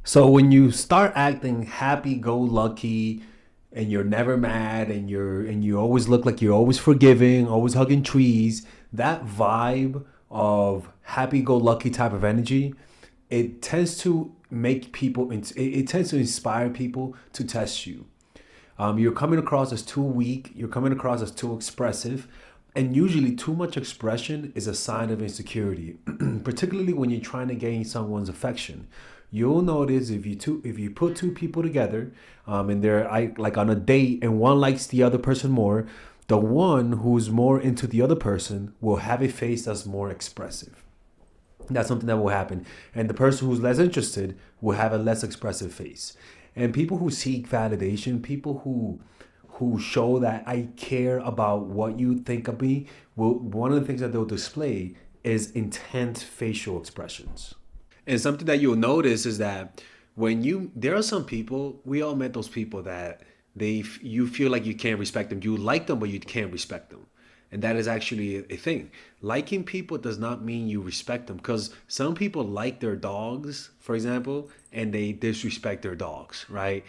So when you start acting happy-go-lucky and you're never mad and you always look like you're always forgiving, always hugging trees, that vibe of happy-go-lucky type of energy, it tends to make people it tends to inspire people to test you. You're coming across as too weak, you're coming across as too expressive, and usually too much expression is a sign of insecurity, particularly when you're trying to gain someone's affection. You'll notice if you put two people together, and they're like on a date, and one likes the other person more, the one who's more into the other person will have a face that's more expressive. That's something that will happen. And the person who's less interested will have a less expressive face. And people who seek validation, people who show that I care about what you think of me, will one of the things that they'll display is intense facial expressions. And something that you'll notice is that there are some people, we all met those people that you feel like you can't respect them. You like them, but you can't respect them. And that is actually a thing. Liking people does not mean you respect them, because some people like their dogs, for example, and they disrespect their dogs, right?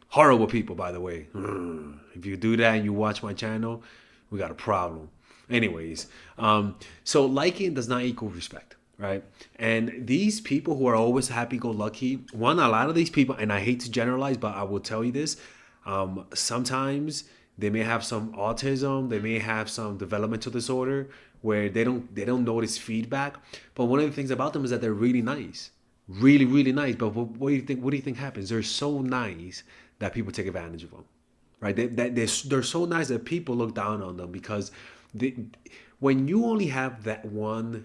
Horrible people, by the way. If you do that and you watch my channel, we got a problem. Anyways, so liking does not equal respect, right? And these people who are always happy-go-lucky, a lot of these people, and I hate to generalize, but I will tell you this, sometimes they may have some autism, they may have some developmental disorder where they don't notice feedback. But one of the things about them is that they're really nice, really really nice. But what do you think? What do you think happens? They're so nice that people take advantage of them, right? They're so nice that people look down on them because they, when you only have that one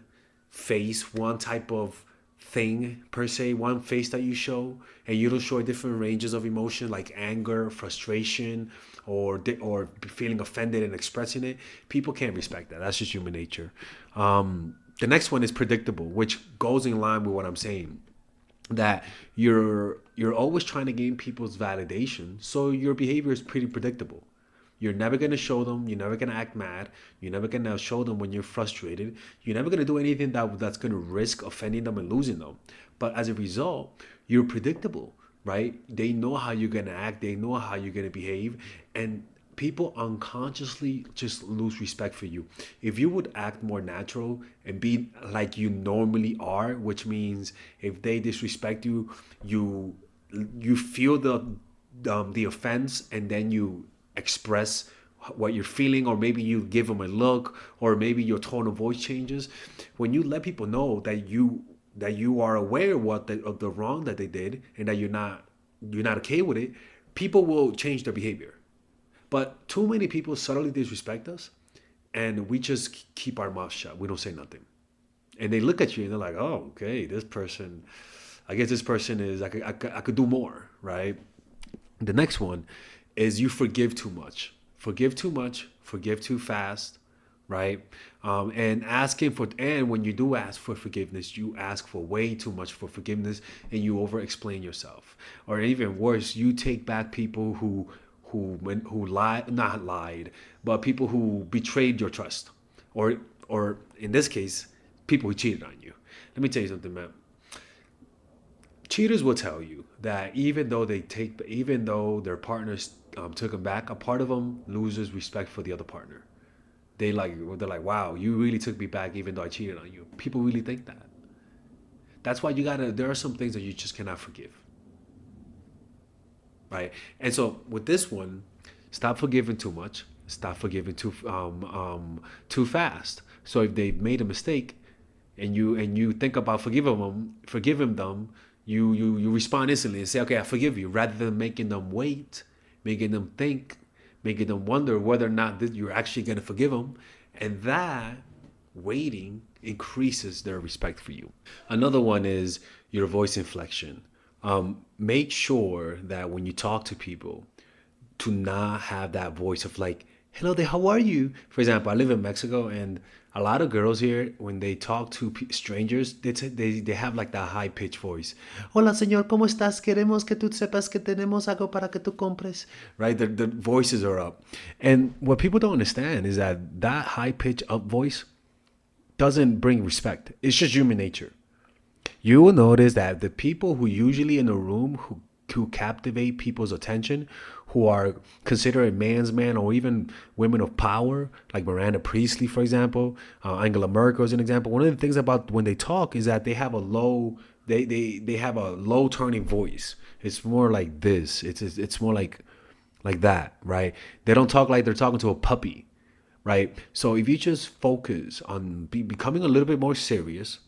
face, one type of thing per se, one face that you show, and you don't show different ranges of emotion like anger, frustration, or feeling offended and expressing it, people can't respect that. That's just human nature. The next one is predictable, which goes in line with what I'm saying, that you're always trying to gain people's validation, so your behavior is pretty predictable. You're never going to show them, you're never going to act mad, you're never going to show them when you're frustrated, you're never going to do anything that's going to risk offending them and losing them. But as a result, you're predictable, right? They know how you're going to act, they know how you're going to behave, and people unconsciously just lose respect for you. If you would act more natural and be like you normally are, which means if they disrespect you, you feel the offense, and then you express what you're feeling, or maybe you give them a look, or maybe your tone of voice changes. When you let people know that you are aware of the wrong that they did, and that you're not okay with it, people will change their behavior. But too many people subtly disrespect us, and we just keep our mouth shut. We don't say nothing, and they look at you and they're like, "Oh, okay, this person. I guess this person is. I could do more, right?" The next one is you forgive too much. Forgive too much. Forgive too fast, right? And when you do ask for forgiveness, you ask for way too much for forgiveness, and you over explain yourself. Or even worse, you take back people who lied, not lied, but people who betrayed your trust, or in this case, people who cheated on you. Let me tell you something, man. Cheaters will tell you that even though their partners took them back, a part of them loses respect for the other partner. They're like, wow, you really took me back even though I cheated on you. People really think that. That's why there are some things that you just cannot forgive, right? And so with this one, stop forgiving too much. Stop forgiving too fast. So if they made a mistake, and you think about forgiving them, you respond instantly and say, okay, I forgive you, rather than making them wait, making them think, making them wonder whether or not that you're actually going to forgive them. And that waiting increases their respect for you. Another one is your voice inflection. Make sure that when you talk to people, to not have that voice of like, hello there, how are you? For example, I live in Mexico, and a lot of girls here, when they talk to strangers, they have like that high pitched voice. Hola, señor, ¿cómo estás? Queremos que tú sepas que tenemos algo para que tú compres. Right? The voices are up. And what people don't understand is that high pitched up voice doesn't bring respect. It's just human nature. you will notice that the people who usually in a room who captivate people's attention, who are considered a man's man, or even women of power, like Miranda Priestley, for example, Angela Merkel is an example. One of the things about when they talk is that they have a low, they have a low turning voice. It's more like this. It's more like that, right? They don't talk like they're talking to a puppy, right? So if you just focus on becoming a little bit more serious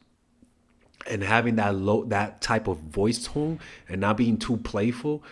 and having that type of voice tone and not being too playful,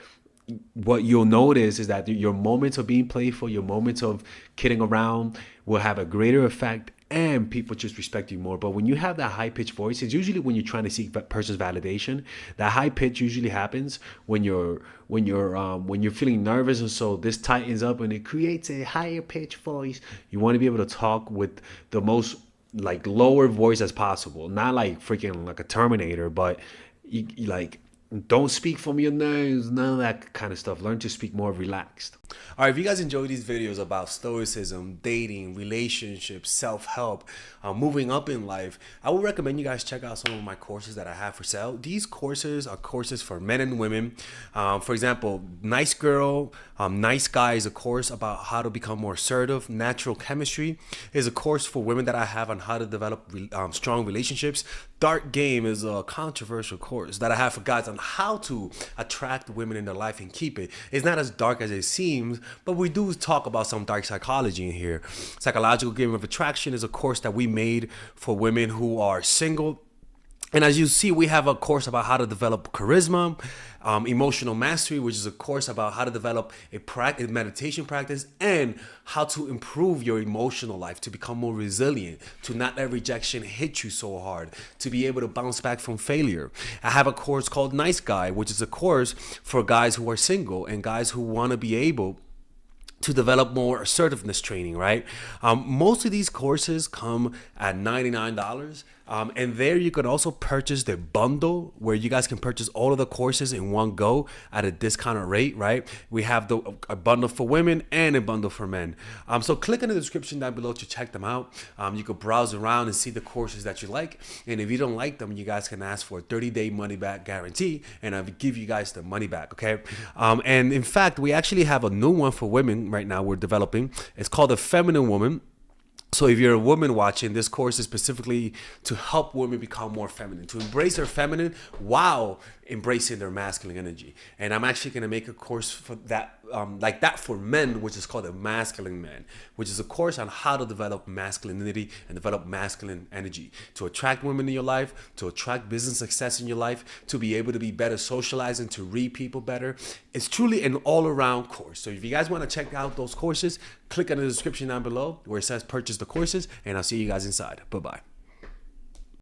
what you'll notice is that your moments of being playful, your moments of kidding around will have a greater effect, and people just respect you more. But when you have that high pitched voice, it's usually when you're trying to seek that person's validation. That high pitch usually happens when you're feeling nervous, and so this tightens up and it creates a higher pitched voice. You want to be able to talk with the most like lower voice as possible, not like freaking like a Terminator, but you like, don't speak from your nose, none of that kind of stuff. Learn to speak more relaxed. All right, if you guys enjoy these videos about stoicism, dating, relationships, self-help, moving up in life, I would recommend you guys check out some of my courses that I have for sale. These courses are courses for men and women. For example, Nice Girl, Nice Guy is a course about how to become more assertive. Natural Chemistry is a course for women that I have on how to develop strong relationships. Dark Game is a controversial course that I have for guys on how to attract women in their life and keep it. It's not as dark as it seems, but we do talk about some dark psychology in here. Psychological Game of Attraction is a course that we made for women who are single. And as you see, we have a course about how to develop charisma. Emotional Mastery, which is a course about how to develop a meditation practice and how to improve your emotional life, to become more resilient, to not let rejection hit you so hard, to be able to bounce back from failure. I have a course called Nice Guy, which is a course for guys who are single and guys who want to be able to develop more assertiveness training, right? Most of these courses come at $99. And there you can also purchase the bundle where you guys can purchase all of the courses in one go at a discounted rate, right? We have a bundle for women and a bundle for men. So click in the description down below to check them out. You can browse around and see the courses that you like. And if you don't like them, you guys can ask for a 30-day money-back guarantee, and I'll give you guys the money back, okay? And in fact, we actually have a new one for women right now we're developing. It's called The Feminine Woman. So if you're a woman watching, this course is specifically to help women become more feminine, to embrace their feminine while embracing their masculine energy. And I'm actually going to make a course for that, like that for men, which is called the Masculine Man, which is a course on how to develop masculinity and develop masculine energy, to attract women in your life, to attract business success in your life, to be able to be better socializing, to read people better. It's truly an all-around course. So if you guys want to check out those courses, click on the description down below where it says purchase the courses, and I'll see you guys inside. Bye-bye.